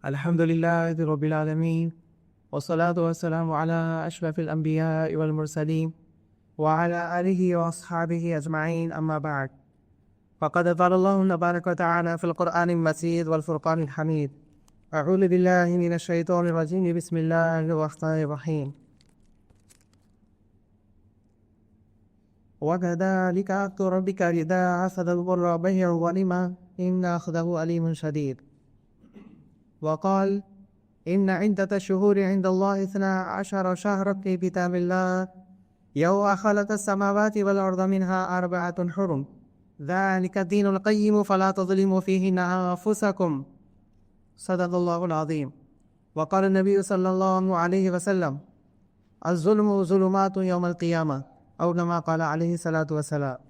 الحمد لله رب العالمين، والصلاة والسلام على أشرف الأنبياء والمرسلين وعلى آله وأصحابه أجمعين، أما بعد. فقد قال الله تبارك وتعالى في القرآن المجيد والفرقان الحميد: أعوذ بالله من الشيطان الرجيم، بسم الله الرحمن الرحيم. وكذلك أخذ ربك إذا أخذ القرى وهي ظالمة إن أخذه أليم شديد. وقال: إن عدة الشهور عند الله 12 شهرا في كتاب الله يوم خلق السماوات والأرض منها 4 حرم ذلك الدين القيم فلا تظلموا فيهن أنفسكم. صدق الله العظيم. وقال النبي صلی اللہ علیہ وسلم: الظلم ظلمات يوم القيامة او كما قال علیہ الصلاۃ والسلام.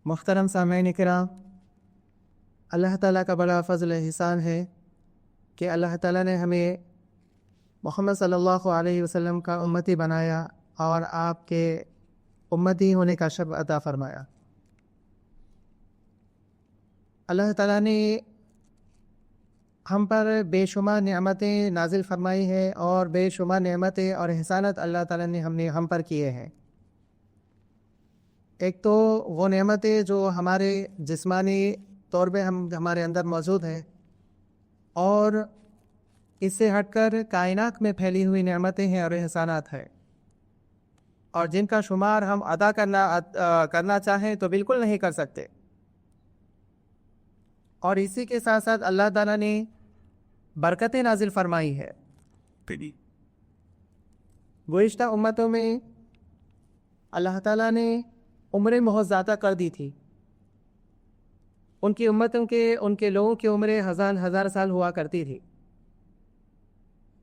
محترم سامعین کرام، اللہ تعالیٰ کا بڑا فضل احسان ہے کہ اللہ تعالیٰ نے ہمیں محمد صلی اللہ علیہ وسلم کا امتی بنایا اور آپ کے امتی ہونے کا شرف عطا فرمایا. اللہ تعالیٰ نے ہم پر بے شمار نعمتیں نازل فرمائی ہیں اور بے شمار نعمتیں اور احسانات اللہ تعالیٰ نے ہم پر کیے ہیں. ایک تو وہ نعمتیں جو ہمارے جسمانی طور پہ ہمارے اندر موجود ہے، اور اس سے ہٹ کر کائنات میں پھیلی ہوئی نعمتیں ہیں اور احسانات ہیں، اور جن کا شمار ہم ادا کرنا چاہیں تو بالکل نہیں کر سکتے. اور اسی کے ساتھ ساتھ اللہ تعالیٰ نے برکتیں نازل فرمائی ہے. گزشتہ امتوں میں اللہ تعالیٰ نے عمریں بہت زیادہ کر دی تھی. ان کی امتوں ان کے لوگوں کی عمریں ہزار سال ہوا کرتی تھی،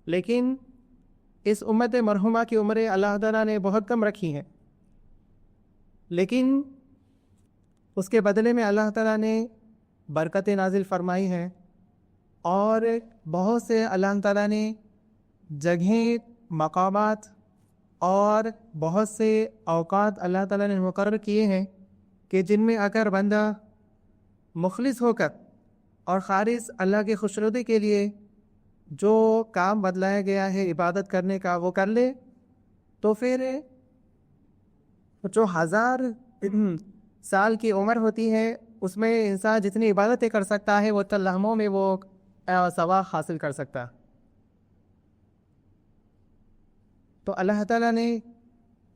لیکن اس امت مرحومہ کی عمریں اللہ تعالیٰ نے بہت کم رکھی ہیں. لیکن اس کے بدلے میں اللہ تعالیٰ نے برکتیں نازل فرمائی ہیں، اور بہت سے اللہ تعالیٰ نے جگہیں، مقامات اور بہت سے اوقات اللہ تعالیٰ نے مقرر کیے ہیں کہ جن میں اگر بندہ مخلص ہو کر اور خالص اللہ کی خوشنودی کے لیے جو کام بدلایا گیا ہے عبادت کرنے کا وہ کر لے، تو پھر جو 1000 سال کی عمر ہوتی ہے اس میں انسان جتنی عبادتیں کر سکتا ہے وہ چند لمحوں میں وہ ثواب حاصل کر سکتا. تو اللہ تعالیٰ نے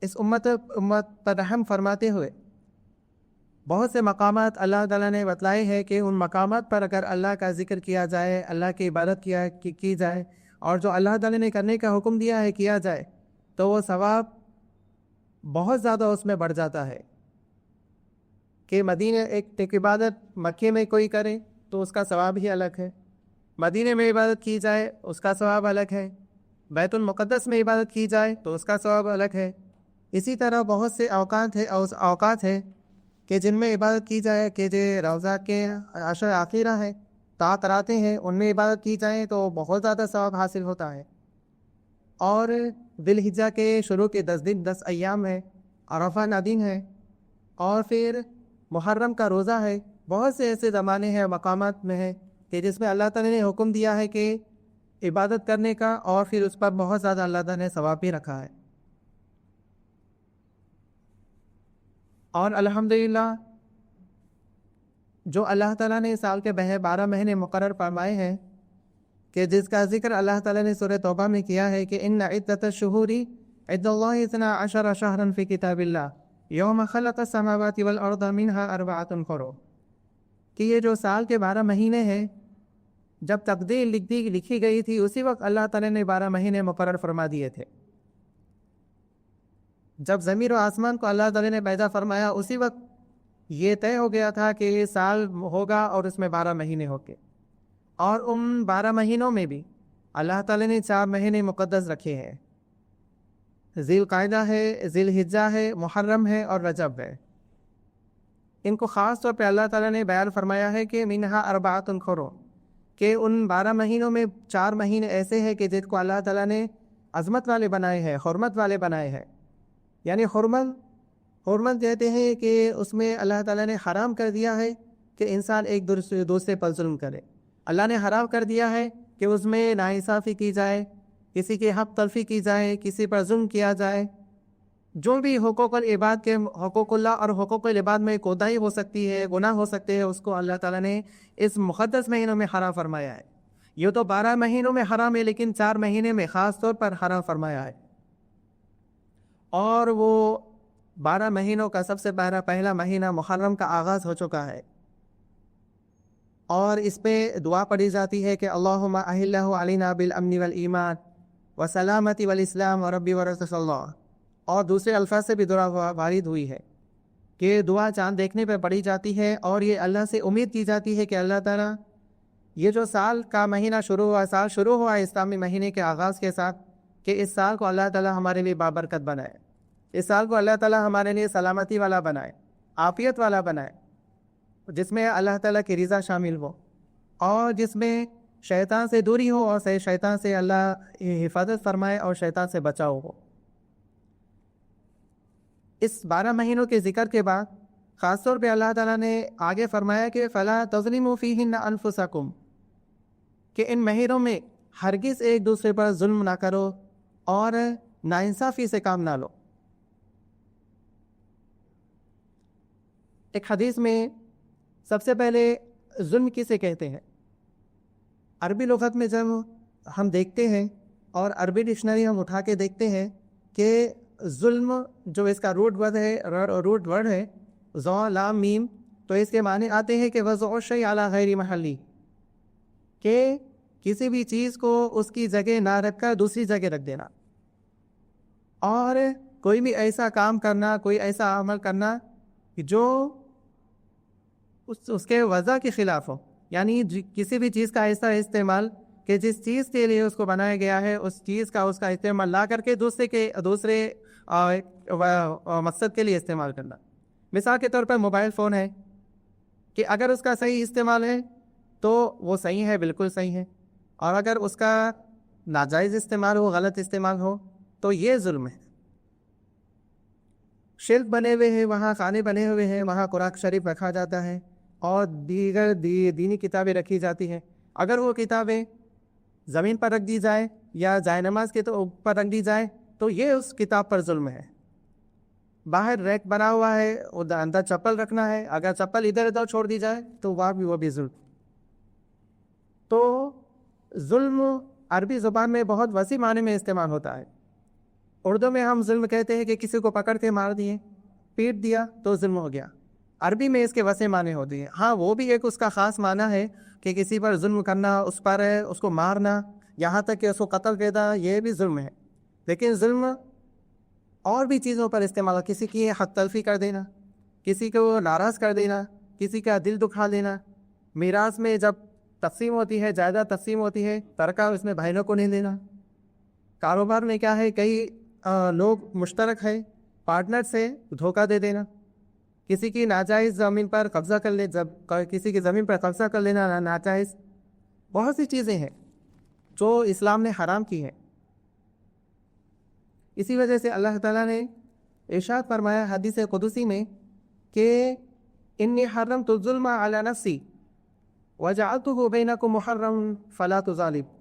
اس امت پر رحم فرماتے ہوئے بہت سے مقامات اللہ تعالیٰ نے بتلائے ہیں کہ ان مقامات پر اگر اللہ کا ذکر کیا جائے، اللہ کی عبادت کی جائے، اور جو اللہ تعالیٰ نے کرنے کا حکم دیا ہے کیا جائے، تو وہ ثواب بہت زیادہ اس میں بڑھ جاتا ہے. کہ مدینہ ایک عبادت مکے میں کوئی کرے تو اس کا ثواب ہی الگ ہے، مدینہ میں عبادت کی جائے اس کا ثواب الگ ہے، بیت المقدس میں عبادت کی جائے تو اس کا ثواب الگ ہے. اسی طرح بہت سے اوقات ہیں کہ جن میں عبادت کی جائے، کہ جو روزہ کے عشر آخرہ ہیں، طاعت راتیں ہیں، ان میں عبادت کی جائیں تو بہت زیادہ ثواب حاصل ہوتا ہے. اور ذی الحجہ کے شروع کے 10 دن 10 ایام ہیں، عرفہ ندیم ہے، اور پھر محرم کا روزہ ہے. بہت سے ایسے زمانے ہیں، مقامات میں ہیں کہ جس میں اللہ تعالیٰ نے حکم دیا ہے کہ عبادت کرنے کا، اور پھر اس پر بہت زیادہ اللہ تعالیٰ نے ثواب بھی رکھا ہے. اور الحمدللہ جو اللہ تعالیٰ نے سال کے 12 مہینے مقرر فرمائے ہیں، کہ جس کا ذکر اللہ تعالیٰ نے سورہ توبہ میں کیا ہے کہ ان عدۃ الشہور عند اللہ 12 شہرا فی کتاب اللہ یوم خلق السماوات والارض منها 4 حرم، کہ یہ جو سال کے 12 مہینے ہیں، جب تقدیر لکھی گئی تھی اسی وقت اللہ تعالیٰ نے 12 مہینے مقرر فرما دیے تھے. جب زمین و آسمان کو اللہ تعالیٰ نے پیدا فرمایا اسی وقت یہ طے ہو گیا تھا کہ یہ سال ہوگا اور اس میں 12 مہینے ہوں گے. اور ان 12 مہینوں میں بھی اللہ تعالیٰ نے 4 مہینے مقدس رکھے ہیں. ذی القعدہ ہے، ذی الحجہ ہے، محرم ہے اور رجب ہے. ان کو خاص طور پہ اللہ تعالیٰ نے بیان فرمایا ہے کہ منہا 4 حرم، کہ ان 12 مہینوں میں 4 مہینے ایسے ہیں کہ جن کو اللہ تعالیٰ نے عظمت والے بنائے ہیں، حرمت والے بنائے ہیں. یعنی حرمت کہتے ہیں کہ اس میں اللہ تعالیٰ نے حرام کر دیا ہے کہ انسان ایک دوسرے پر ظلم کرے. اللہ نے حرام کر دیا ہے کہ اس میں ناانصافی کی جائے، کسی کی حق تلفی کی جائے، کسی پر ظلم کیا جائے، جو بھی حقوق العباد کے حقوق اللہ اور حقوق العباد میں کوتاہی ہو سکتی ہے، گناہ ہو سکتے ہیں، اس کو اللہ تعالیٰ نے اس مقدس مہینوں میں حرام فرمایا ہے۔ یہ تو 12 مہینوں میں حرام ہے، لیکن 4 مہینے میں خاص طور پر حرام فرمایا ہے۔ اور وہ 12 مہینوں کا سب سے پہلا مہینہ محرم کا آغاز ہو چکا ہے، اور اس پہ دعا پڑھی جاتی ہے کہ اللہم احلہ علینا بالامن والایمان وسلامتی والاسلام وربی ورسول اللہ، اور دوسرے الفاظ سے بھی دعا وارد ہوئی ہے کہ دعا چاند دیکھنے پہ پڑھی جاتی ہے، اور یہ اللہ سے امید کی جاتی ہے کہ اللہ تعالیٰ یہ جو سال کا مہینہ سال شروع ہوا ہے اسلامی مہینے کے آغاز کے ساتھ، کہ اس سال کو اللہ تعالیٰ ہمارے لیے بابرکت بنائے، اس سال کو اللہ تعالیٰ ہمارے لیے سلامتی والا بنائے، عافیت والا بنائے، جس میں اللہ تعالیٰ کی رضا شامل ہو، اور جس میں شیطان سے دوری ہو، اور شیطان سے اللہ حفاظت فرمائے اور شیطان سے بچاؤ ہو۔ اس 12 مہینوں کے ذکر کے بعد خاص طور پہ اللہ تعالیٰ نے آگے فرمایا کہ فَلَا تَظْلِمُوا فِيهِنَّ أَنفُسَكُمْ، کہ ان مہینوں میں ہرگز ایک دوسرے پر ظلم نہ کرو اور ناانصافی سے کام نہ لو۔ ایک حدیث میں سب سے پہلے ظلم کسے کہتے ہیں؟ عربی لغت میں جب ہم دیکھتے ہیں اور عربی ڈکشنری ہم اٹھا کے دیکھتے ہیں کہ ظلم جو اس کا روٹ ورڈ ہے ذو لام میم، تو اس کے معنی آتے ہیں کہ وضع الشیء علی غیر محلی، کہ کسی بھی چیز کو اس کی جگہ نہ رکھ کر دوسری جگہ رکھ دینا، اور کوئی بھی ایسا کام کرنا، کوئی ایسا عمل کرنا جو اس کے وضع کے خلاف ہو، یعنی کسی بھی چیز کا ایسا استعمال کہ جس چیز کے لیے اس کو بنایا گیا ہے اس چیز کا اس کا استعمال نہ کر کے دوسرے مقصد کے لیے استعمال کرنا۔ مثال کے طور پر موبائل فون ہے کہ اگر اس کا صحیح استعمال ہے تو وہ صحیح ہے، بالکل صحیح ہے، اور اگر اس کا ناجائز استعمال ہو، غلط استعمال ہو، تو یہ ظلم ہے۔ شیلف بنے ہوئے ہیں، وہاں خانے بنے ہوئے ہیں، وہاں قرآن شریف رکھا جاتا ہے اور دیگر دینی کتابیں رکھی جاتی ہیں، اگر وہ کتابیں زمین پر رکھ دی جائے یا جائے نماز کے اوپر رکھ دی جائے تو یہ اس کتاب پر ظلم ہے۔ باہر ریک بنا ہوا ہے، اندر چپل رکھنا ہے، اگر چپل ادھر ادھر چھوڑ دی جائے تو وہ بھی ظلم۔ تو ظلم عربی زبان میں بہت وسیع معنی میں استعمال ہوتا ہے۔ اردو میں ہم ظلم کہتے ہیں کہ کسی کو پکڑ کے مار دیے، پیٹ دیا تو ظلم ہو گیا۔ عربی میں اس کے وسیع معنی ہوتی ہیں۔ ہاں، وہ بھی ایک اس کا خاص معنی ہے کہ کسی پر ظلم کرنا، اس کو مارنا، یہاں تک کہ اس کو قتل کر دینا، یہ بھی ظلم ہے۔ لیکن ظلم اور بھی چیزوں پر استعمال، کسی کی حق تلفی کر دینا، کسی کو ناراض کر دینا، کسی کا دل دکھا دینا، میراث میں جب تقسیم ہوتی ہے، جائیداد تقسیم ہوتی ہے، ترکہ اس میں بہنوں کو نہیں دینا، کاروبار میں کیا ہے، کئی لوگ مشترک ہے، پارٹنر سے دھوکہ دے دینا، کسی کی ناجائز زمین پر قبضہ کر لے، جب کسی کی زمین پر قبضہ کر لینا ناجائز، بہت سی چیزیں ہیں جو اسلام نے حرام کی ہیں۔ اسی وجہ سے اللہ تعالیٰ نے ارشاد فرمایا حدیث قدسی میں کہ انی حرمت الظلم علی نفسی وجعلتہ بینکم محرما فلا تظالموا۔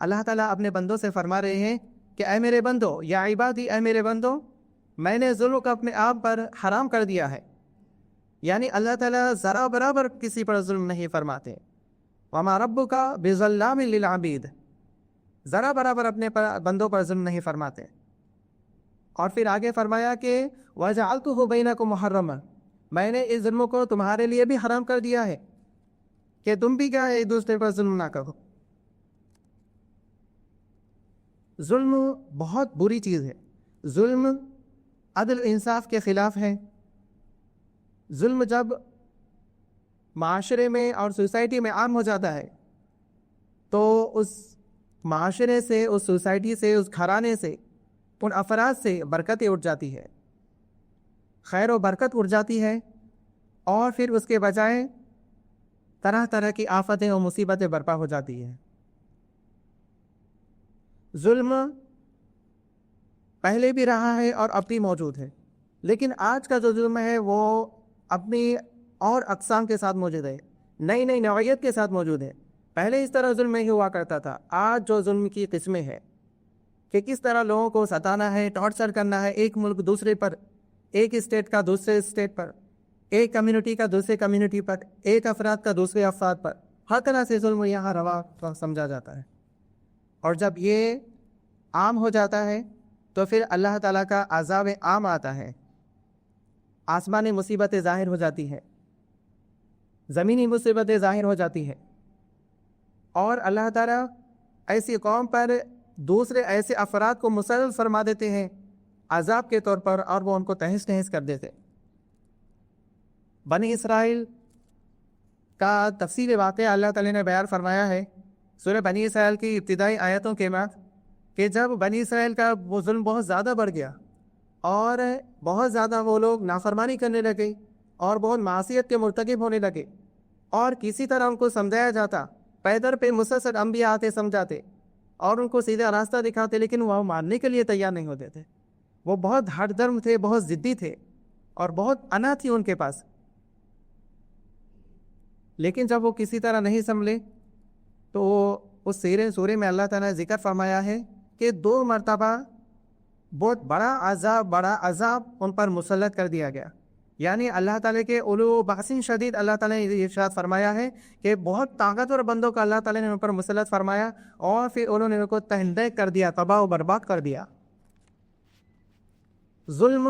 اللہ تعالیٰ اپنے بندوں سے فرما رہے ہیں کہ اے میرے بندو، یا عبادی، اے میرے بندو، میں نے ظلم کو اپنے آپ پر حرام کر دیا ہے، یعنی اللہ تعالیٰ ذرا برابر کسی پر ظلم نہیں فرماتے۔ وما ربک بظلام للعبید، ذرا برابر اپنے بندوں پر ظلم نہیں فرماتے۔ اور پھر آگے فرمایا کہ وجعلتہ بینکم محرما، میں نے اس ظلم کو تمہارے لیے بھی حرام کر دیا ہے کہ تم بھی کیا ایک دوسرے پر ظلم نہ کرو۔ ظلم بہت بری چیز ہے، ظلم عدل انصاف کے خلاف ہے۔ ظلم جب معاشرے میں اور سوسائٹی میں عام ہو جاتا ہے تو اس معاشرے سے، اس سوسائٹی سے، اس گھرانے سے، ان افراد سے برکتیں اٹھ جاتی ہے، خیر و برکت اٹھ جاتی ہے، اور پھر اس کے بجائے طرح طرح کی آفتیں اور مصیبتیں برپا ہو جاتی ہیں۔ ظلم پہلے بھی رہا ہے اور اب بھی موجود ہے، لیکن آج کا جو ظلم ہے وہ اپنی اور اقسام کے ساتھ موجود ہے، نئی نئی نوعیت کے ساتھ موجود ہے۔ پہلے اس طرح ظلم نہیں ہوا کرتا تھا. آج جو ظلم کی قسمیں ہیں کہ کس طرح لوگوں کو ستانا ہے, ٹارچر کرنا ہے, ایک ملک دوسرے پر, ایک اسٹیٹ کا دوسرے اسٹیٹ پر, ایک کمیونٹی کا دوسرے کمیونٹی پر, ایک افراد کا دوسرے افراد پر, ہر طرح سے ظلم یہاں روا سمجھا جاتا ہے. اور جب یہ عام ہو جاتا ہے تو پھر اللہ تعالیٰ کا عذاب عام آتا ہے. آسمانی مصیبتیں ظاہر ہو جاتی ہیں, زمینی مصیبتیں ظاہر ہو جاتی ہیں, اور اللہ تعالیٰ ایسی قوم پر دوسرے ایسے افراد کو مسلط فرما دیتے ہیں عذاب کے طور پر, اور وہ ان کو تہس نہس کر دیتے. بنی اسرائیل کا تفصیل واقعہ اللہ تعالیٰ نے بیان فرمایا ہے سورہ بنی اسرائیل کی ابتدائی آیتوں کے بعد کہ جب بنی اسرائیل کا وہ ظلم بہت زیادہ بڑھ گیا اور بہت زیادہ وہ لوگ نافرمانی کرنے لگے اور بہت معصیت کے مرتکب ہونے لگے, اور کسی طرح ان کو سمجھایا جاتا, پیدر پہ مسلسل انبیاء آتے سمجھاتے اور ان کو سیدھا راستہ دکھاتے, لیکن وہ ماننے کے لیے تیار نہیں ہوتے تھے. وہ بہت ہٹ درم تھے, بہت ضدی تھے, اور بہت انا تھی ان کے پاس. لیکن جب وہ کسی طرح نہیں سنبھلے تو اس سورے میں اللہ تعالیٰ نے ذکر فرمایا ہے کہ 2 مرتبہ بہت بڑا عذاب ان پر مسلط کر دیا گیا. یعنی اللہ تعالیٰ کے علو بحثین شدید اللہ تعالیٰ نے ارشاد فرمایا ہے کہ بہت طاقتور بندوں کا اللہ تعالیٰ نے ان پر مسلط فرمایا, اور پھر انہوں نے ان کو تہندہ کر دیا, تباہ و برباد کر دیا. ظلم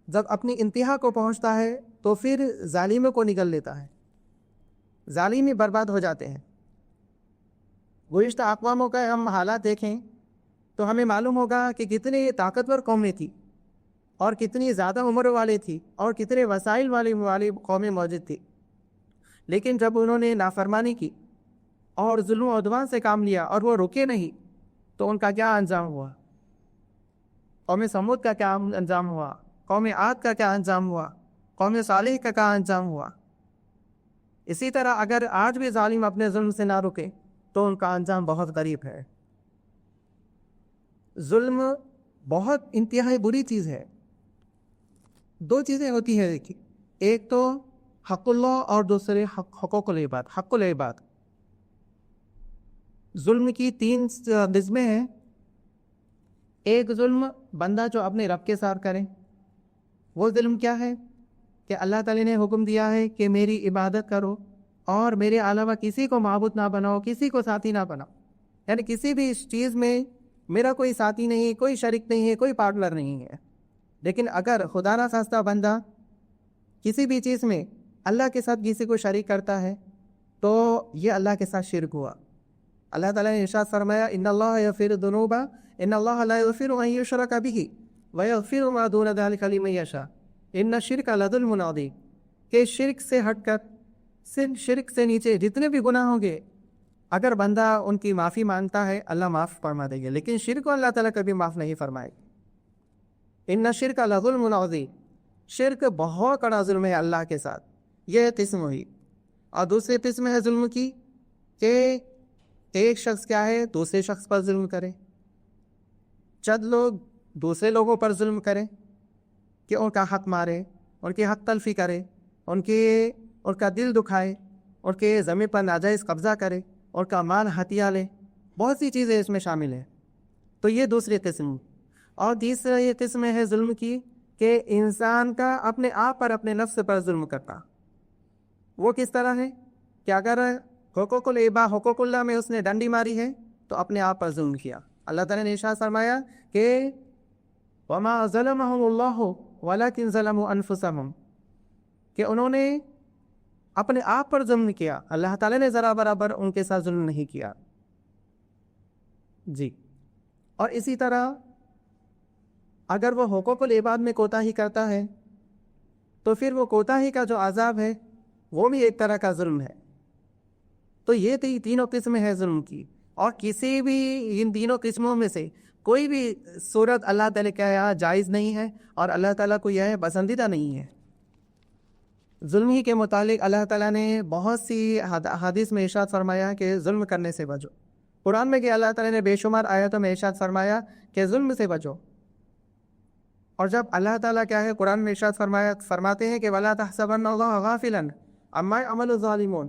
جب اپنی انتہا کو پہنچتا ہے تو پھر ظالموں کو نگل لیتا ہے, ظالم ہی برباد ہو جاتے ہیں. گزشتہ اقواموں کا ہم حالات دیکھیں تو ہمیں معلوم ہوگا کہ کتنی طاقتور قومیں تھیں اور کتنی زیادہ عمر والے تھی اور کتنے وسائل والی قومیں موجود تھی, لیکن جب انہوں نے نافرمانی کی اور ظلم و عدوان سے کام لیا اور وہ رکے نہیں تو ان کا کیا انجام ہوا. قوم سمود کا کیا انجام ہوا, قوم عاد کا کیا انجام ہوا, قوم صالح کا کیا انجام ہوا. اسی طرح اگر آج بھی ظالم اپنے ظلم سے نہ رکے تو ان کا انجام بہت قریب ہے. ظلم بہت انتہائی بری چیز ہے. 2 چیزیں ہوتی ہیں دیکھیے, ایک تو حق اللہ اور دوسرے حقوق العباد. حق العباد ظلم کی 3 قسمیں ہیں. ایک ظلم بندہ جو اپنے رب کے ساتھ کرے, وہ ظلم کیا ہے کہ اللہ تعالی نے حکم دیا ہے کہ میری عبادت کرو اور میرے علاوہ کسی کو معبود نہ بناؤ, کسی کو ساتھی نہ بناؤ. یعنی کسی بھی اس چیز میں میرا کوئی ساتھی نہیں, کوئی شریک نہیں ہے, کوئی پارٹنر نہیں ہے. لیکن اگر خدا نہ خواستہ بندہ کسی بھی چیز میں اللہ کے ساتھ کسی کو شریک کرتا ہے تو یہ اللہ کے ساتھ شرک ہوا. اللہ تعالیٰ نے ارشاد فرمایا ان اللہ یغفر الذنوب ان اللہ لا یغفر ان یشرک بہ ویغفر ما دون ذلک لمن یشاء ان الشرک لظلم عظیم. کہ شرک سے ہٹ کر, صرف شرک سے نیچے جتنے بھی گناہ ہوں گے اگر بندہ ان کی معافی مانگتا ہے اللہ معاف فرما دے گا, لیکن شرک کو اللہ تعالیٰ کبھی معاف نہیں فرمائے گا. ان الشرک لظلم عظیم, شرک بہت بڑا ظلم ہے اللہ کے ساتھ. یہ قسم ہوئی. اور دوسری قسم ہے ظلم کی کہ ایک شخص کیا ہے دوسرے شخص پر ظلم کرے, چند لوگ دوسرے لوگوں پر ظلم کریں کہ ان کا حق مارے, ان کی حق تلفی کرے, ان کا دل دکھائے, ان کے زمین پر ناجائز قبضہ کرے, ان کا مال ہتھیا لے. بہت سی چیزیں اس میں شامل ہیں. تو یہ دوسری قسم. اور تیسرا یہ قسم ہے ظلم کی کہ انسان کا اپنے آپ پر, اپنے نفس پر ظلم کرتا. وہ کس طرح ہے کہ اگر حقوق العباد, حقوق اللہ میں اس نے ڈنڈی ماری ہے تو اپنے آپ پر ظلم کیا. اللہ تعالیٰ نے ارشاد فرمایا کہ وما ظلمهم اللہ ولکن ظلموا انفسهم, کہ انہوں نے اپنے آپ پر ظلم کیا, اللہ تعالیٰ نے ذرا برابر ان کے ساتھ ظلم نہیں کیا. جی. اور اسی طرح اگر وہ حقوق العباد میں کوتاہی کرتا ہے تو پھر وہ کوتاہی کا جو عذاب ہے وہ بھی ایک طرح کا ظلم ہے. تو یہ تینوں قسمیں ہیں ظلم کی, اور کسی بھی ان تینوں قسموں میں سے کوئی بھی صورت اللہ تعالیٰ کے یہاں جائز نہیں ہے اور اللہ تعالیٰ کو یہ پسندیدہ نہیں ہے. ظلم ہی کے متعلق اللہ تعالیٰ نے بہت سی حدیث میں ارشاد فرمایا کہ ظلم کرنے سے بچو. قرآن میں کہ اللہ تعالیٰ نے بے شمار آیتوں میں ارشاد فرمایا کہ ظلم سے بچو. اور جب اللہ تعالیٰ کیا ہے قرآن میں ارشاد فرماتے ہیں کہ وَلَا تَحْسَبَنَّ اللَّهَ غَافِلًا عَمَّا يَعْمَلُ الظَّالِمُونَ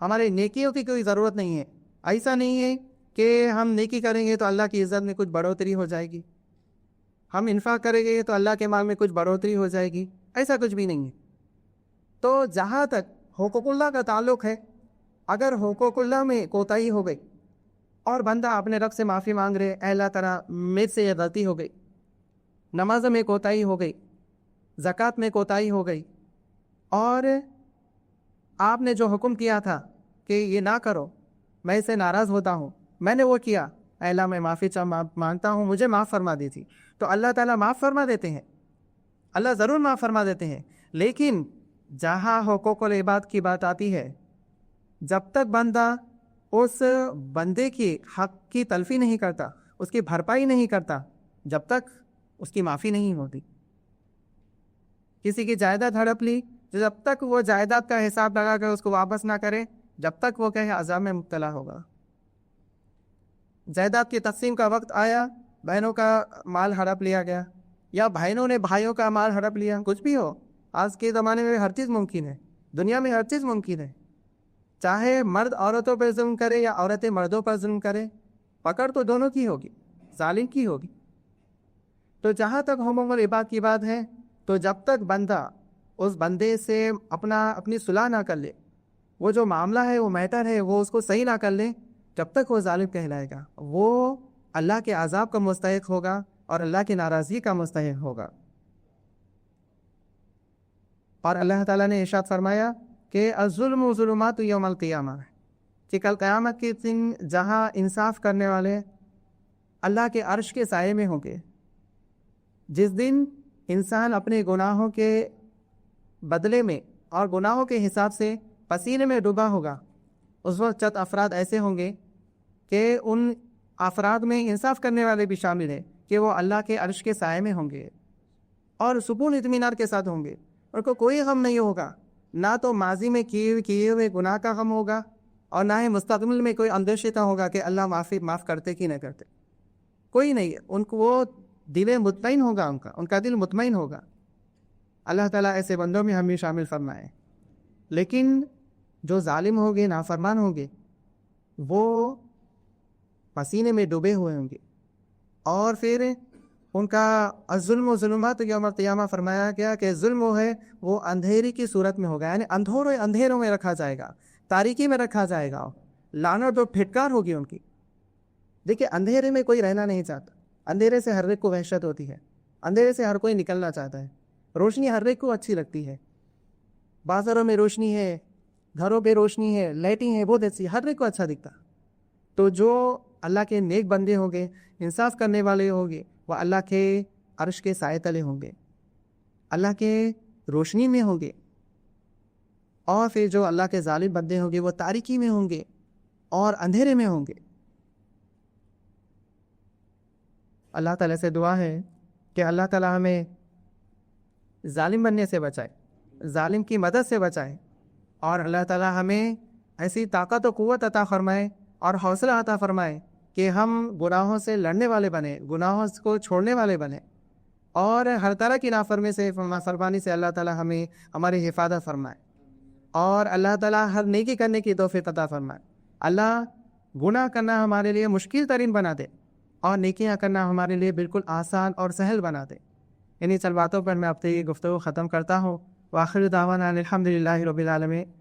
ہمارے نیکیوں کی کوئی ضرورت نہیں ہے. ایسا نہیں ہے کہ ہم نیکی کریں گے تو اللہ کی عزت میں کچھ بڑھوتری ہو جائے گی، ہم انفاق کریں گے تو اللہ کے مال میں کچھ بڑھوتری ہو جائے گی، ایسا کچھ بھی نہیں ہے. تو جہاں تک حقوق اللہ کا تعلق ہے، اگر حقوق اللہ میں کوتاہی ہو گئی اور بندہ اپنے رب سے معافی مانگ رہے، اے اللہ تعالیٰ میرے سے یہ غلطی ہو گئی، نماز میں کوتاہی ہو گئی، زکوٰۃ میں کوتاہی ہو گئی، اور آپ نے جو حکم کیا تھا کہ یہ نہ کرو، میں اسے ناراض ہوتا ہوں، میں نے وہ کیا، اے اللہ میں معافی مانگتا ہوں، مجھے معاف فرما دیتی. تو اللہ تعالیٰ معاف فرما دیتے ہیں، اللہ ضرور معاف فرما دیتے ہیں. لیکن جہاں حقوق العباد کی بات آتی ہے، جب تک بندہ اس بندے کی حق کی تلفی نہیں کرتا، اس کی بھرپائی نہیں کرتا، جب تک اس کی معافی نہیں ہوتی. کسی کی جائیداد ہڑپ لی، جب تک وہ جائیداد کا حساب لگا کر اس کو واپس نہ کرے، جب تک وہ کہے عذاب میں مبتلا ہوگا. جائیداد کی تقسیم کا وقت آیا، بہنوں کا مال ہڑپ لیا گیا، یا بہنوں نے بھائیوں کا مال ہڑپ لیا، کچھ بھی ہو، آج کے زمانے میں ہر چیز ممکن ہے، دنیا میں ہر چیز ممکن ہے. چاہے مرد عورتوں پر ظلم کرے یا عورتیں مردوں پر ظلم کرے، پکڑ تو دونوں کی ہوگی، ظالم کی ہوگی. تو جہاں تک حقوق العباد کی بات ہے، تو جب تک بندہ اس بندے سے اپنی صلح نہ کر لے، وہ جو معاملہ ہے وہ میٹر ہے وہ اس کو صحیح نہ کر لے، جب تک وہ ظالم کہلائے گا، وہ اللہ کے عذاب کا مستحق ہوگا اور اللہ کی ناراضگی کا مستحق ہوگا. اور اللہ تعالیٰ نے ارشاد فرمایا کہ الظلم ظلمات یوم القیامہ، کہ کل قیامت کے دن جہاں انصاف کرنے والے اللہ کے عرش کے سائے میں ہوں گے، جس دن انسان اپنے گناہوں کے بدلے میں اور گناہوں کے حساب سے پسینے میں ڈوبا ہوگا، اس وقت چند افراد ایسے ہوں گے کہ ان افراد میں انصاف کرنے والے بھی شامل ہیں کہ وہ اللہ کے عرش کے سائے میں ہوں گے اور سکون اطمینان کے ساتھ ہوں گے، ان کو کوئی غم نہیں ہوگا، نہ تو ماضی میں کیے ہوئے گناہ کا غم ہوگا اور نہ ہی مستقبل میں کوئی اندیشہ کا ہوگا کہ اللہ معاف کرتے کہ نہ کرتے، کوئی نہیں ہے. ان کو وہ دل مطمئن ہوگا، ان کا دل مطمئن ہوگا. اللہ تعالیٰ ایسے بندوں میں ہمیں شامل فرمائے. لیکن جو ظالم ہوں گے، نافرمان ہوں گے، وہ پسینے میں ڈوبے ہوئے ہوں گے، اور پھر ان کا الظلم و ظلمات یوم القیامہ فرمایا گیا کہ ظلم ہے وہ اندھیری کی صورت میں ہوگا، یعنی اندھیروں میں رکھا جائے گا، تاریکی میں رکھا جائے گا، لعنت و پھٹکار ہوگی ان کی. دیکھیں اندھیرے میں کوئی رہنا نہیں چاہتا، اندھیرے سے ہر ایک کو وحشت ہوتی ہے، اندھیرے سے ہر کوئی نکلنا چاہتا ہے. روشنی ہر ایک کو اچھی لگتی ہے، بازاروں میں روشنی ہے، گھروں پہ روشنی ہے، لائٹنگ ہے، بہت اچھی، ہر ایک کو اچھا دکھتا. تو جو اللہ کے نیک بندے ہوں گے، انصاف کرنے والے ہوں گے، وہ اللہ کے عرش کے سائے تلے ہوں گے، اللہ کے روشنی میں ہوں گے. اور پھر جو اللہ کے ظالم بندے ہوں گے وہ تاریکی میں ہوں گے اور اندھیرے میں ہوں گے. اللہ تعالیٰ سے دعا ہے کہ اللہ تعالیٰ ہمیں ظالم بننے سے بچائے، ظالم کی مدد سے بچائے، اور اللہ تعالیٰ ہمیں ایسی طاقت و قوت عطا فرمائے اور حوصلہ عطا فرمائے کہ ہم گناہوں سے لڑنے والے بنیں، گناہوں کو چھوڑنے والے بنیں، اور ہر طرح کی نافرمانی سے اللہ تعالیٰ ہمیں ہماری حفاظت فرمائے، اور اللہ تعالیٰ ہر نیکی کرنے کی توفیق عطا فرمائے. اللہ گناہ کرنا ہمارے لیے مشکل ترین بنا دے اور نیکیاں کرنا ہمارے لیے بالکل آسان اور سہل بنا دے. انہی چند باتوں پر میں اب تک یہ گفتگو ختم کرتا ہوں. وآخر دعوانا الحمدللہ رب العالمین.